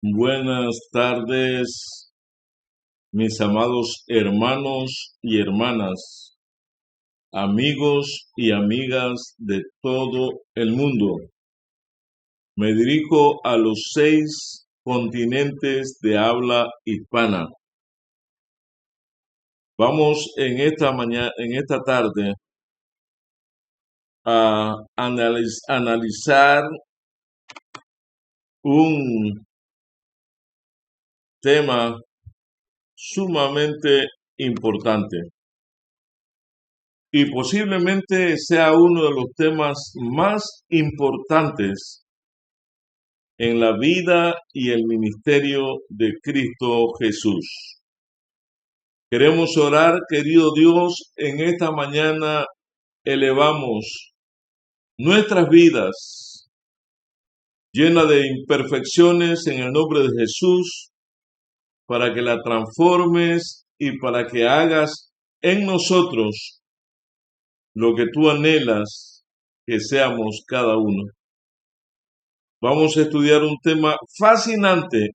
Buenas tardes, mis amados hermanos y hermanas, amigos y amigas de todo el mundo. Me dirijo a los 6 continentes de habla hispana. Vamos en esta tarde a analizar un tema sumamente importante y posiblemente sea uno de los temas más importantes en la vida y el ministerio de Cristo Jesús. Queremos orar, querido Dios, en esta mañana elevamos nuestras vidas llenas de imperfecciones en el nombre de Jesús, para que la transformes y para que hagas en nosotros lo que tú anhelas que seamos cada uno. Vamos a estudiar un tema fascinante,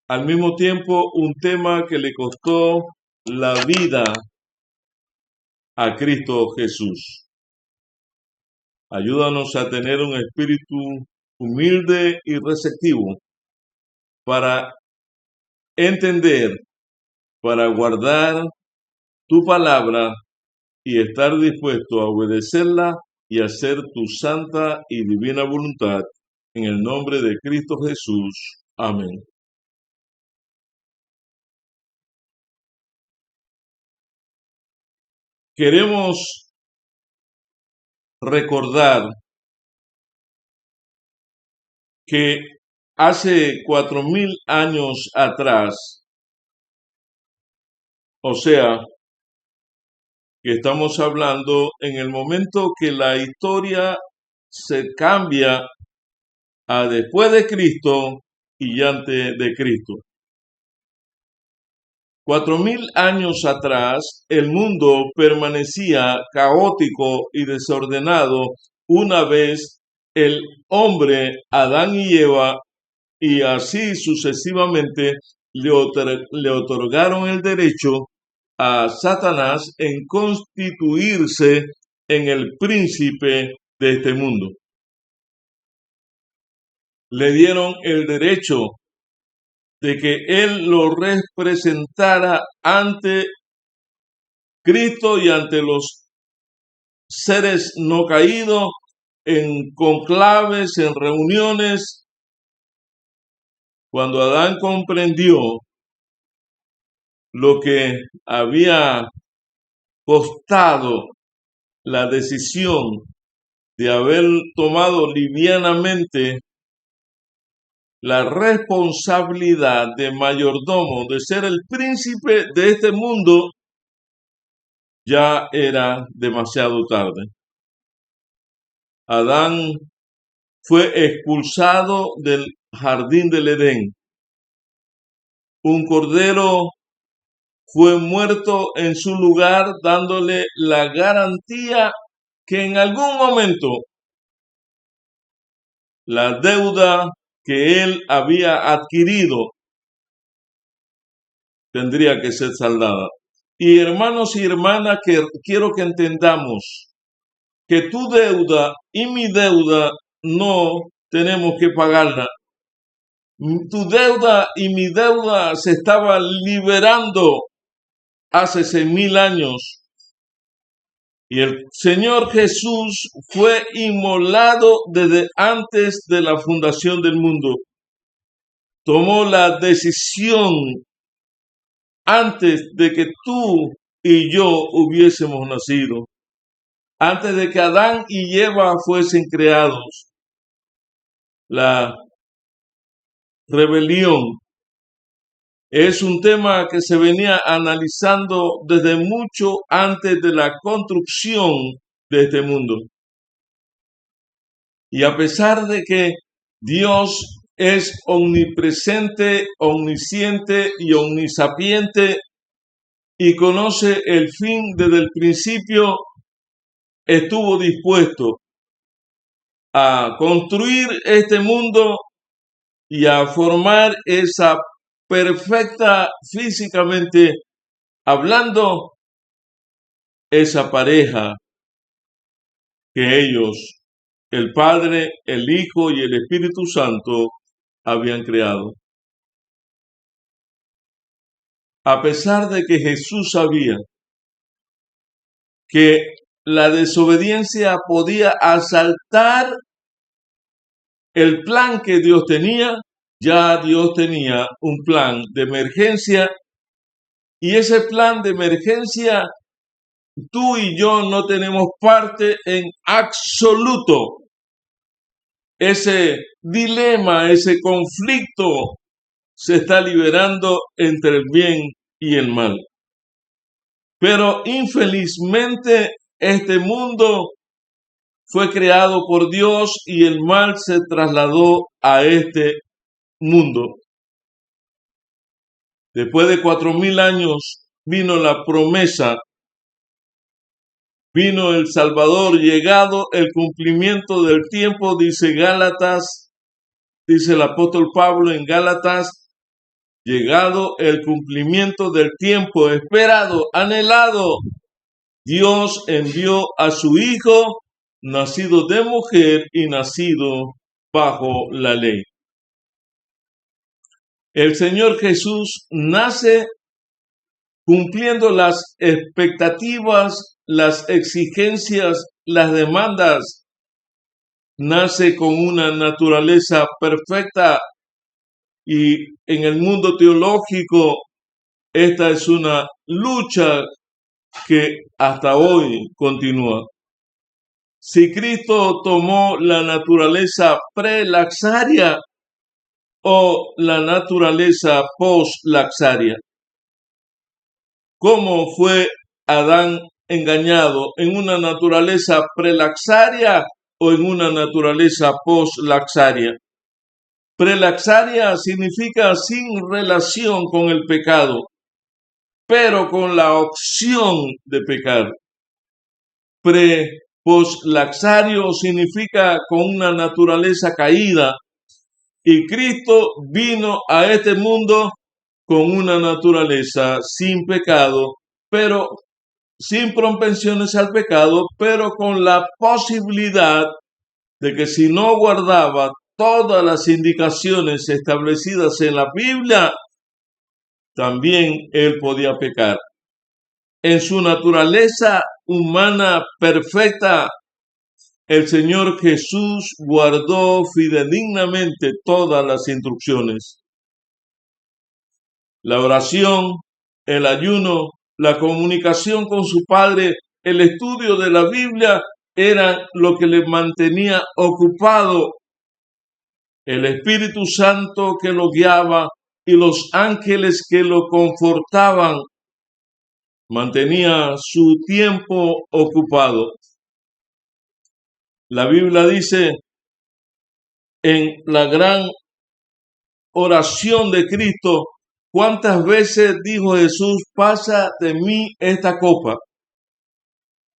al mismo tiempo un tema que le costó la vida a Cristo Jesús. Ayúdanos a tener un espíritu humilde y receptivo para entender, para guardar tu palabra y estar dispuesto a obedecerla y hacer tu santa y divina voluntad. En el nombre de Cristo Jesús. Amén. Queremos recordar que hace 4000 años atrás, o sea, que estamos hablando en el momento que la historia se cambia a después de Cristo y antes de Cristo. 4000 años atrás, el mundo permanecía caótico y desordenado una vez el hombre, Adán y Eva, y así sucesivamente le otorgaron el derecho a Satanás en constituirse en el príncipe de este mundo. Le dieron el derecho de que él lo representara ante Cristo y ante los seres no caídos, en conclaves, en reuniones. Cuando Adán comprendió lo que había costado la decisión de haber tomado livianamente la responsabilidad de mayordomo, de ser el príncipe de este mundo, ya era demasiado tarde. Adán fue expulsado del jardín del Edén. Un cordero fue muerto en su lugar, dándole la garantía que en algún momento la deuda que él había adquirido tendría que ser saldada. Y hermanos y hermanas, que quiero que entendamos que tu deuda y mi deuda no tenemos que pagarla. Tu deuda y mi deuda se estaba liberando hace 6000 años. Y el Señor Jesús fue inmolado desde antes de la fundación del mundo. Tomó la decisión antes de que tú y yo hubiésemos nacido. Antes de que Adán y Eva fuesen creados. La rebelión es un tema que se venía analizando desde mucho antes de la construcción de este mundo. Y a pesar de que Dios es omnipresente, omnisciente y omnisapiente y conoce el fin desde el principio, estuvo dispuesto a construir este mundo y a formar esa perfecta, físicamente hablando, esa pareja que ellos, el Padre, el Hijo y el Espíritu Santo, habían creado. A pesar de que Jesús sabía que la desobediencia podía asaltar el plan que Dios tenía, ya Dios tenía un plan de emergencia, y ese plan de emergencia tú y yo no tenemos parte en absoluto. Ese dilema, ese conflicto se está liberando entre el bien y el mal. Pero infelizmente este mundo fue creado por Dios y el mal se trasladó a este mundo. Después de 4000 años vino la promesa, vino el Salvador, llegado el cumplimiento del tiempo, dice Gálatas, dice el apóstol Pablo en Gálatas, llegado el cumplimiento del tiempo esperado, anhelado, Dios envió a su Hijo, nacido de mujer y nacido bajo la ley. El Señor Jesús nace cumpliendo las expectativas, las exigencias, las demandas. Nace con una naturaleza perfecta y en el mundo teológico esta es una lucha que hasta hoy continúa. Si Cristo tomó la naturaleza prelaxaria o la naturaleza postlaxaria, ¿cómo fue Adán engañado? ¿En una naturaleza prelaxaria o en una naturaleza postlaxaria? Prelaxaria significa sin relación con el pecado, pero con la opción de pecar. Postlaxario significa con una naturaleza caída, y Cristo vino a este mundo con una naturaleza sin pecado, pero sin propensiones al pecado, pero con la posibilidad de que si no guardaba todas las indicaciones establecidas en la Biblia, también él podía pecar. En su naturaleza humana perfecta, el Señor Jesús guardó fidedignamente todas las instrucciones. La oración, el ayuno, la comunicación con su Padre, el estudio de la Biblia eran lo que le mantenía ocupado. El Espíritu Santo que lo guiaba y los ángeles que lo confortaban mantenía su tiempo ocupado. La Biblia dice en la gran oración de Cristo, ¿cuántas veces dijo Jesús, pasa de mí esta copa?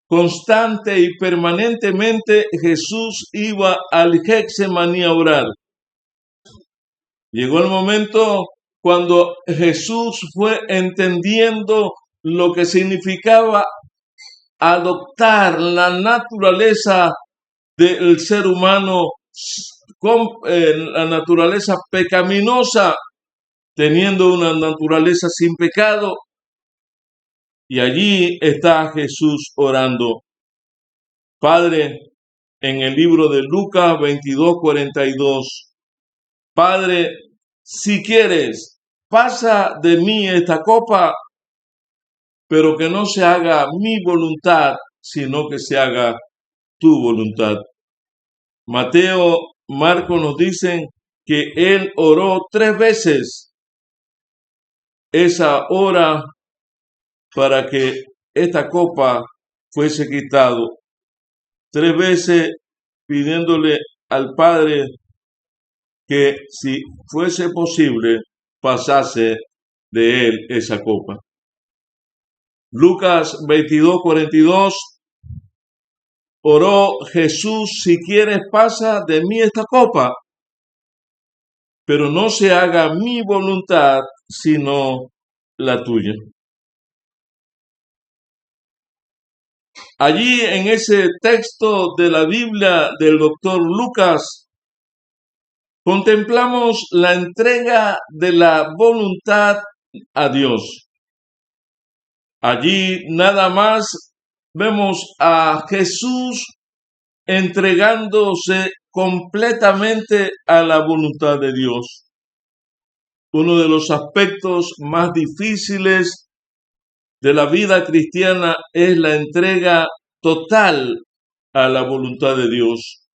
Constante y permanentemente Jesús iba al Getsemaní a orar. Llegó el momento cuando Jesús fue entendiendo lo que significaba adoptar la naturaleza del ser humano, con la naturaleza pecaminosa, teniendo una naturaleza sin pecado. Y allí está Jesús orando. Padre, en el libro de Lucas 22:42, Padre, si quieres, pasa de mí esta copa, pero que no se haga mi voluntad, sino que se haga tu voluntad. Mateo, Marcos nos dicen que él oró 3 veces esa hora para que esta copa fuese quitado. 3 veces pidiéndole al Padre que si fuese posible pasase de él esa copa. Lucas 22:42, oró Jesús, si quieres pasa de mí esta copa, pero no se haga mi voluntad, sino la tuya. Allí en ese texto de la Biblia del doctor Lucas, contemplamos la entrega de la voluntad a Dios. Allí nada más vemos a Jesús entregándose completamente a la voluntad de Dios. Uno de los aspectos más difíciles de la vida cristiana es la entrega total a la voluntad de Dios.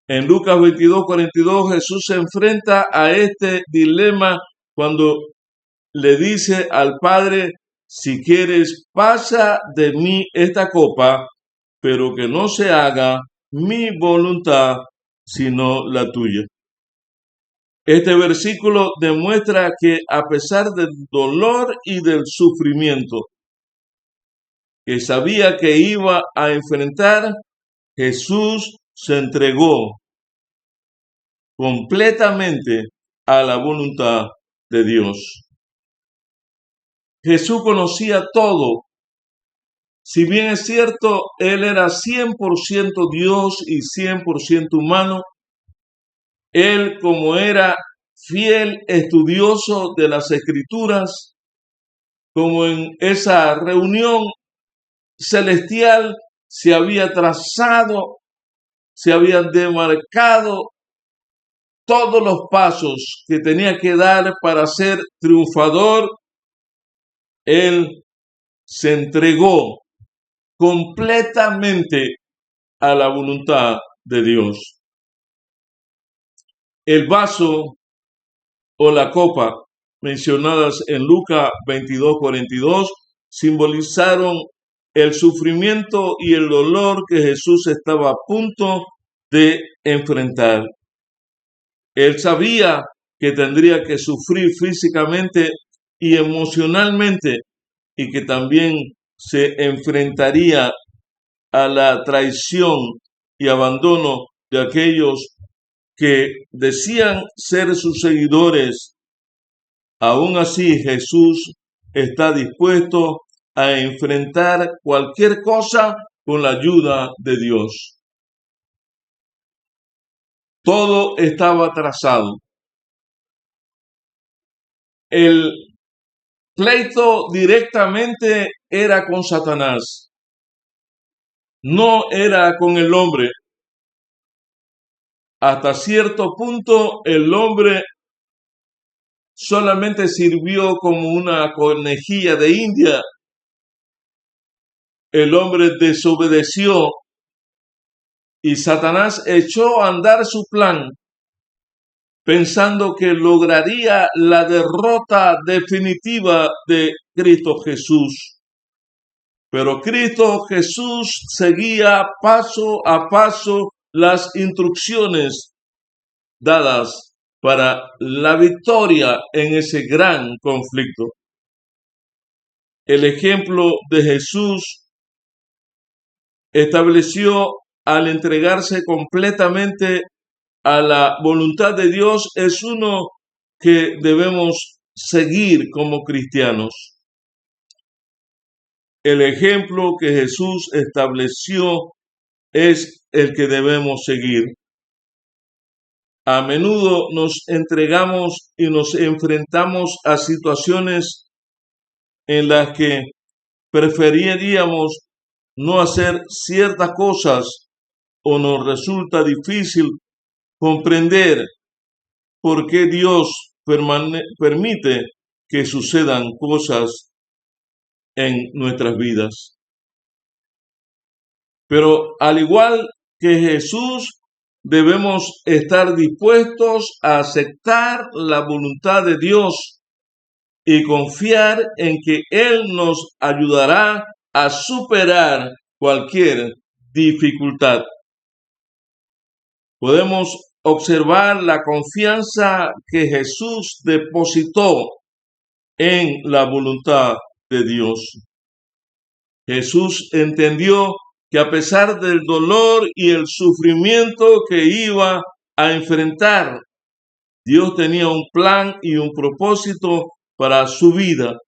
En Lucas 22:42 Jesús se enfrenta a este dilema cuando le dice al Padre: si quieres, pasa de mí esta copa, pero que no se haga mi voluntad, sino la tuya. Este versículo demuestra que a pesar del dolor y del sufrimiento que sabía que iba a enfrentar, Jesús se entregó completamente a la voluntad de Dios. Jesús conocía todo. Si bien es cierto, Él era 100% Dios y 100% humano, Él, como era fiel estudioso de las Escrituras, como en esa reunión celestial se había trazado, se habían demarcado todos los pasos que tenía que dar para ser triunfador, Él se entregó completamente a la voluntad de Dios. El vaso o la copa mencionadas en Lucas 22:42 simbolizaron el sufrimiento y el dolor que Jesús estaba a punto de enfrentar. Él sabía que tendría que sufrir físicamente y emocionalmente, y que también se enfrentaría a la traición y abandono de aquellos que decían ser sus seguidores. Aún así, Jesús está dispuesto a enfrentar cualquier cosa con la ayuda de Dios. Todo estaba trazado. El pleito directamente era con Satanás, no era con el hombre. Hasta cierto punto, el hombre solamente sirvió como una conejilla de India. El hombre desobedeció y Satanás echó a andar su plan, pensando que lograría la derrota definitiva de Cristo Jesús. Pero Cristo Jesús seguía paso a paso las instrucciones dadas para la victoria en ese gran conflicto. El ejemplo de Jesús estableció al entregarse completamente a la voluntad de Dios es uno que debemos seguir como cristianos. El ejemplo que Jesús estableció es el que debemos seguir. A menudo nos entregamos y nos enfrentamos a situaciones en las que preferiríamos no hacer ciertas cosas o nos resulta difícil comprender por qué Dios permite que sucedan cosas en nuestras vidas. Pero al igual que Jesús, debemos estar dispuestos a aceptar la voluntad de Dios y confiar en que Él nos ayudará a superar cualquier dificultad. Podemos observar la confianza que Jesús depositó en la voluntad de Dios. Jesús entendió que a pesar del dolor y el sufrimiento que iba a enfrentar, Dios tenía un plan y un propósito para su vida.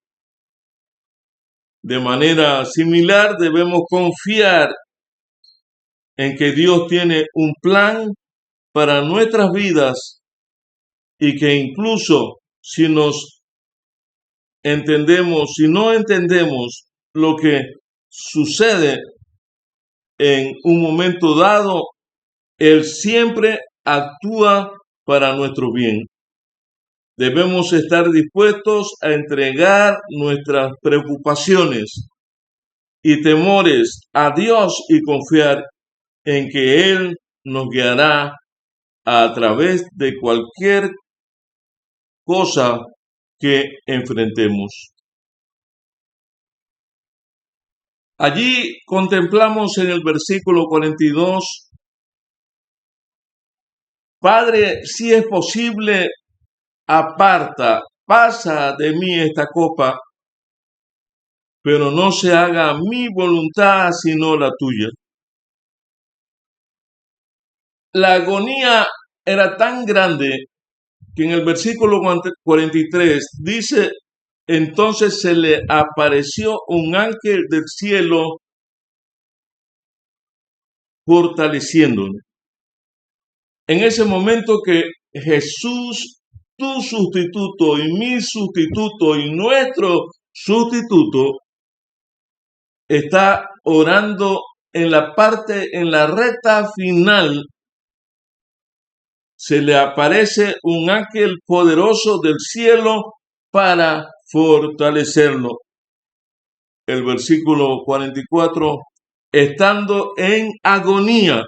De manera similar, debemos confiar en que Dios tiene un plan para nuestras vidas y que incluso si no entendemos lo que sucede en un momento dado, Él siempre actúa para nuestro bien. Debemos estar dispuestos a entregar nuestras preocupaciones y temores a Dios y confiar en que Él nos guiará a través de cualquier cosa que enfrentemos. Allí contemplamos en el versículo 42, Padre, si es posible, pasa de mí esta copa, pero no se haga mi voluntad sino la tuya. La agonía era tan grande que en el versículo 43 dice, entonces se le apareció un ángel del cielo fortaleciéndole. En ese momento que Jesús, tu sustituto y mi sustituto y nuestro sustituto, está orando en la recta final, se le aparece un ángel poderoso del cielo para fortalecerlo. El versículo 44, estando en agonía,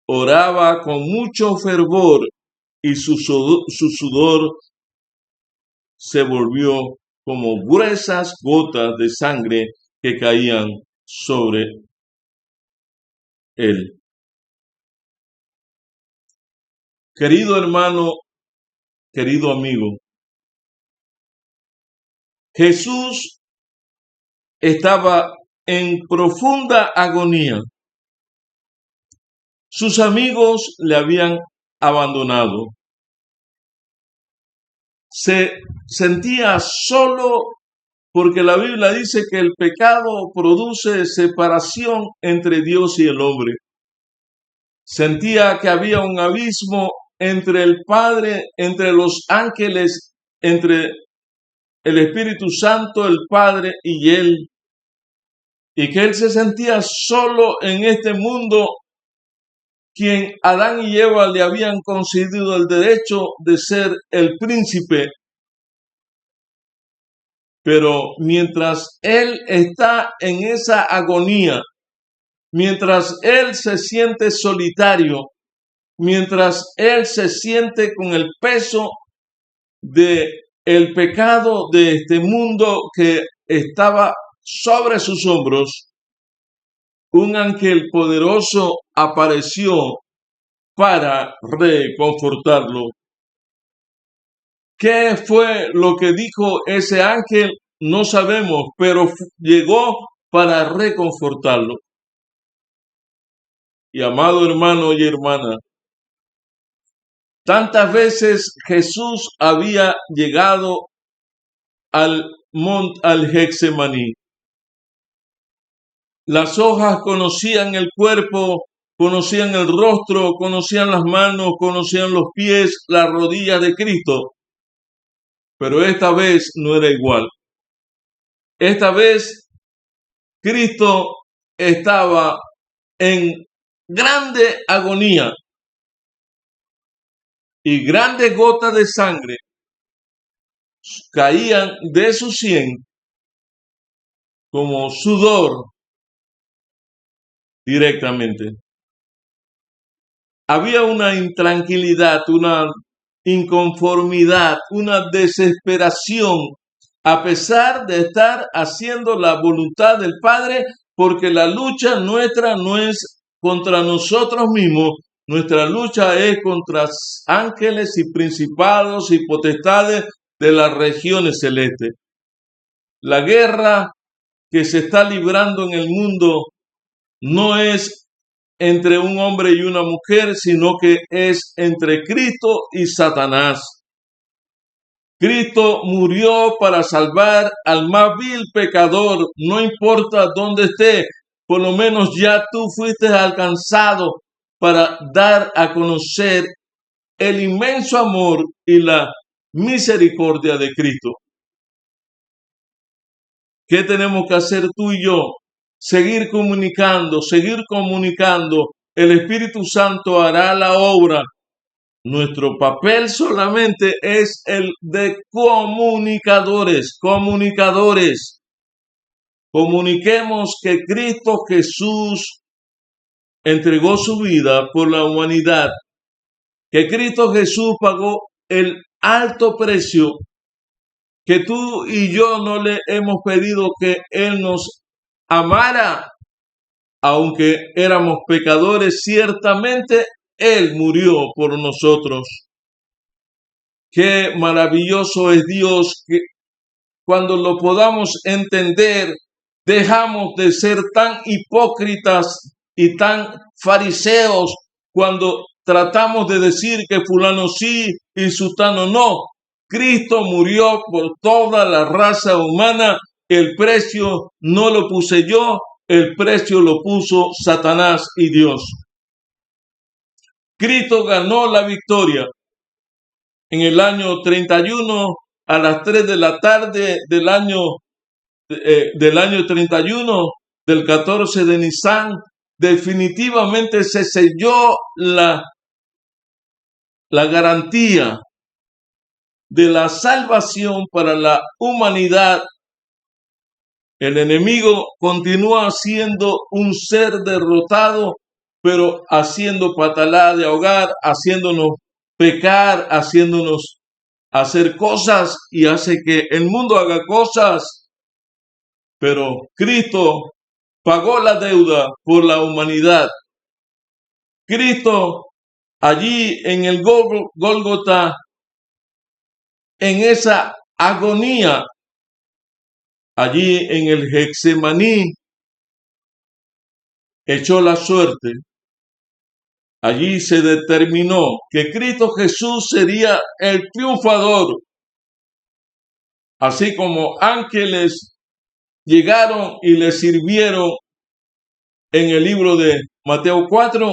oraba con mucho fervor y su sudor se volvió como gruesas gotas de sangre que caían sobre él. Querido hermano, querido amigo, Jesús estaba en profunda agonía. Sus amigos le habían abandonado. Se sentía solo porque la Biblia dice que el pecado produce separación entre Dios y el hombre. Sentía que había un abismo entre el Padre, entre los ángeles, entre el Espíritu Santo, el Padre y él. Y que él se sentía solo en este mundo, quien Adán y Eva le habían concedido el derecho de ser el príncipe. Pero mientras él está en esa agonía, mientras él se siente solitario, mientras él se siente con el peso de el pecado de este mundo que estaba sobre sus hombros, un ángel poderoso apareció para reconfortarlo. ¿Qué fue lo que dijo ese ángel? No sabemos, pero llegó para reconfortarlo. Y amado hermano y hermana, tantas veces Jesús había llegado al Getsemaní. Las hojas conocían el cuerpo, conocían el rostro, conocían las manos, conocían los pies, las rodillas de Cristo. Pero esta vez no era igual. Esta vez Cristo estaba en grande agonía y grandes gotas de sangre caían de su sien como sudor directamente. Había una intranquilidad, una inconformidad, una desesperación, a pesar de estar haciendo la voluntad del Padre, porque la lucha nuestra no es contra nosotros mismos, nuestra lucha es contra ángeles y principados y potestades de las regiones celestes. La guerra que se está librando en el mundo no es entre un hombre y una mujer, sino que es entre Cristo y Satanás. Cristo murió para salvar al más vil pecador, no importa dónde esté, por lo menos ya tú fuiste alcanzado para dar a conocer el inmenso amor y la misericordia de Cristo. ¿Qué tenemos que hacer tú y yo? Seguir comunicando. El Espíritu Santo hará la obra. Nuestro papel solamente es el de comunicadores. Comuniquemos que Cristo Jesús entregó su vida por la humanidad, que Cristo Jesús pagó el alto precio, que tú y yo no le hemos pedido que Él nos amara, aunque éramos pecadores, ciertamente Él murió por nosotros. Qué maravilloso es Dios, que cuando lo podamos entender, dejamos de ser tan hipócritas y tan fariseos cuando tratamos de decir que fulano sí y sutano no. Cristo murió por toda la raza humana. El precio no lo puse yo, el precio lo puso Satanás y Dios. Cristo ganó la victoria en el año 31 a las 3 de la tarde del año 31 del 14 de Nisan. Definitivamente se selló la garantía de la salvación para la humanidad. El enemigo continúa siendo un ser derrotado, pero haciendo patalada de ahogar, haciéndonos pecar, haciéndonos hacer cosas, y hace que el mundo haga cosas. Pero Cristo pagó la deuda por la humanidad. Cristo allí en el Gólgota, en esa agonía, allí en el Getsemaní, echó la suerte. Allí se determinó que Cristo Jesús sería el triunfador. Así como ángeles llegaron y le sirvieron en el libro de Mateo 4,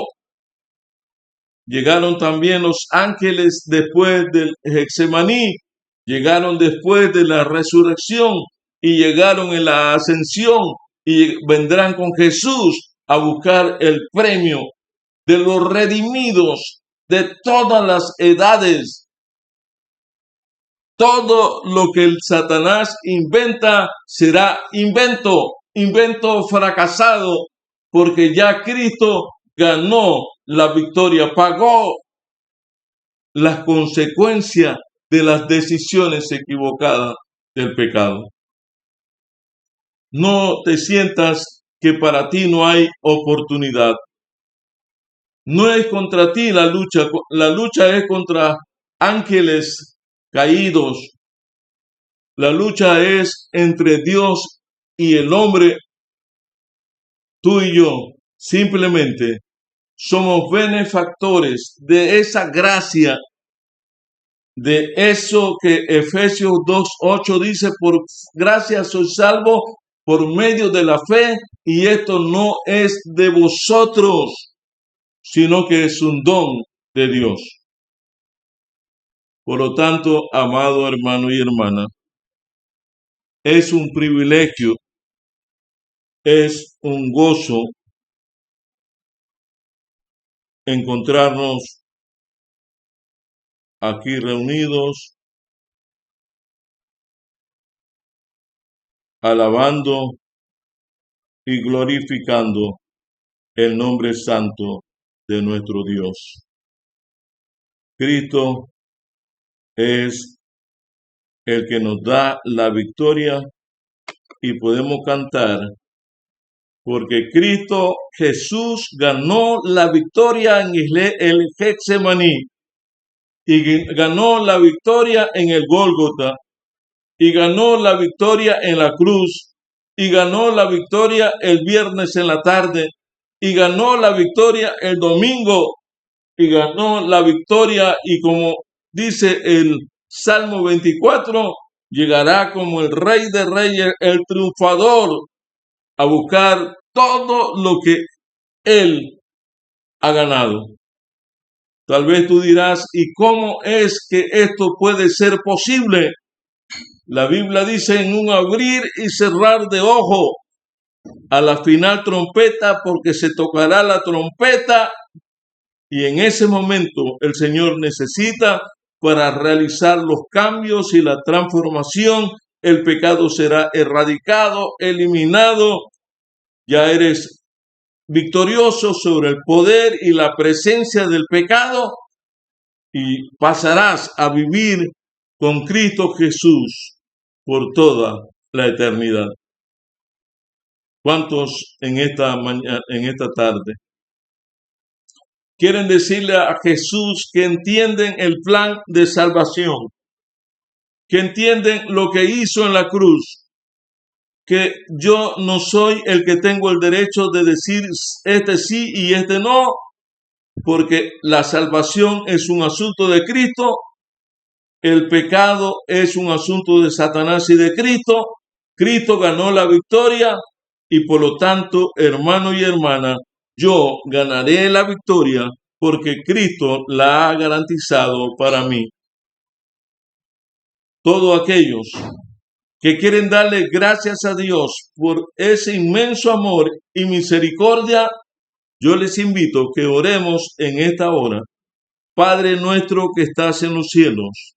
llegaron también los ángeles después del Getsemaní, llegaron después de la resurrección y llegaron en la ascensión, y vendrán con Jesús a buscar el premio de los redimidos de todas las edades. Todo lo que el Satanás inventa será invento fracasado, porque ya Cristo ganó la victoria, pagó las consecuencias de las decisiones equivocadas del pecado. No te sientas que para ti no hay oportunidad. No es contra ti la lucha es contra ángeles caídos. La lucha es entre Dios y el hombre. Tú y yo simplemente somos benefactores de esa gracia, de eso que Efesios 2:8 dice: por gracia soy salvo por medio de la fe, y esto no es de vosotros, sino que es un don de Dios. Por lo tanto, amado hermano y hermana, es un privilegio, es un gozo encontrarnos aquí reunidos, alabando y glorificando el nombre santo de nuestro Dios. Cristo es el que nos da la victoria, y podemos cantar: porque Cristo Jesús ganó la victoria en el Getsemaní, y ganó la victoria en el Gólgota, y ganó la victoria en la cruz, y ganó la victoria el viernes en la tarde, y ganó la victoria el domingo, y ganó la victoria, y como dice el Salmo 24, llegará como el Rey de Reyes, el triunfador, a buscar todo lo que él ha ganado. Tal vez tú dirás, ¿y cómo es que esto puede ser posible? La Biblia dice en un abrir y cerrar de ojo, a la final trompeta, porque se tocará la trompeta, y en ese momento el Señor necesita para realizar los cambios y la transformación. El pecado será erradicado, eliminado. Ya eres victorioso sobre el poder y la presencia del pecado y pasarás a vivir con Cristo Jesús por toda la eternidad. ¿Cuántos en esta mañana, en esta tarde, quieren decirle a Jesús que entienden el plan de salvación, que entienden lo que hizo en la cruz, que yo no soy el que tengo el derecho de decir este sí y este no, porque la salvación es un asunto de Cristo, el pecado es un asunto de Satanás y de Cristo. Cristo ganó la victoria y por lo tanto, hermano y hermana, yo ganaré la victoria porque Cristo la ha garantizado para mí. Todos aquellos que quieren darle gracias a Dios por ese inmenso amor y misericordia, yo les invito que oremos en esta hora. Padre nuestro que estás en los cielos,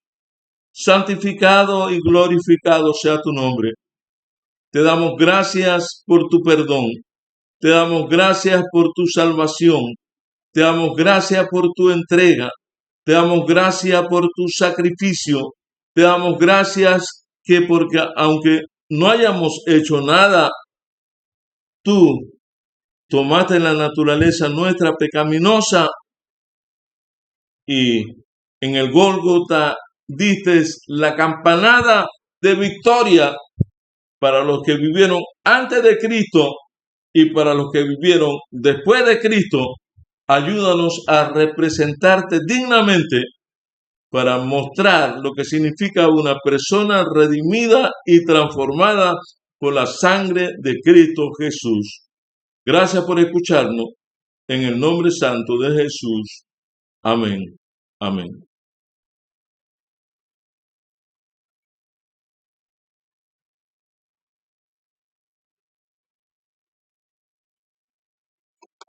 santificado y glorificado sea tu nombre. Te damos gracias por tu perdón. Te damos gracias por tu salvación. Te damos gracias por tu entrega. Te damos gracias por tu sacrificio. Te damos gracias que porque aunque no hayamos hecho nada, tú tomaste la naturaleza nuestra pecaminosa y en el Gólgota diste la campanada de victoria para los que vivieron antes de Cristo y para los que vivieron después de Cristo. Ayúdanos a representarte dignamente para mostrar lo que significa una persona redimida y transformada por la sangre de Cristo Jesús. Gracias por escucharnos. En el nombre santo de Jesús. Amén. Amén.